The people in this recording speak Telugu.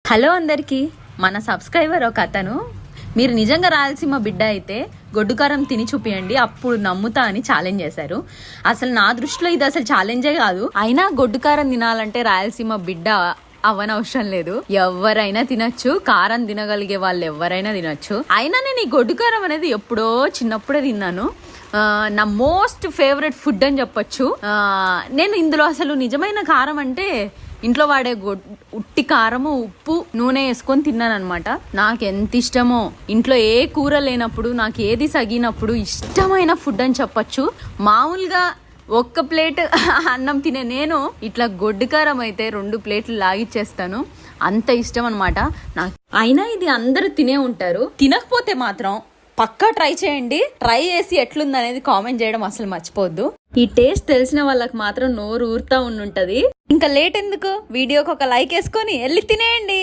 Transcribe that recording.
హలో అందరికీ. మన సబ్స్క్రైబర్ ఒక అతను మీరు నిజంగా రాయలసీమ బిడ్డ అయితే గొడ్డు కారం తిని చూపియండి అప్పుడు నమ్ముతా అని ఛాలెంజ్ చేశారు. అసలు నా దృష్టిలో ఇది అసలు ఛాలెంజే కాదు. అయినా గొడ్డు కారం తినాలంటే రాయలసీమ బిడ్డ అవనవసరం లేదు, ఎవరైనా తినచ్చు. కారం తినగలిగే వాళ్ళు ఎవరైనా తినచ్చు. అయినా నేను ఈ గొడ్డు కారం అనేది ఎప్పుడో చిన్నప్పుడే తిన్నాను. నా మోస్ట్ ఫేవరెట్ ఫుడ్ అని చెప్పొచ్చు. నేను ఇందులో అసలు నిజమైన కారం అంటే ఇంట్లో వాడే ఉట్టి కారము, ఉప్పు, నూనె వేసుకొని తిన్నాను అనమాట. నాకు ఎంత ఇష్టమో. ఇంట్లో ఏ కూర లేనప్పుడు, నాకు ఏది సగినప్పుడు ఇష్టమైన ఫుడ్ అని చెప్పొచ్చు. మామూలుగా ఒక్క ప్లేట్ అన్నం తినే నేను ఇట్లా గొడ్డు కారం అయితే 2 ప్లేట్లు లాగిచ్చేస్తాను. అంత ఇష్టం అనమాట నాకు. అయినా ఇది అందరూ తినే ఉంటారు. తినకపోతే మాత్రం పక్కా ట్రై చేయండి. ట్రై చేసి ఎట్లుంది అనేది కామెంట్ చేయడం అసలు మర్చిపోవద్దు. ఈ టేస్ట్ తెలిసిన వాళ్ళకి మాత్రం నోరు ఊరుతా ఉండుంటది. ఇంకా లేట్ ఎందుకు, వీడియోకి ఒక లైక్ వేసుకొని వెళ్ళి తినేయండి.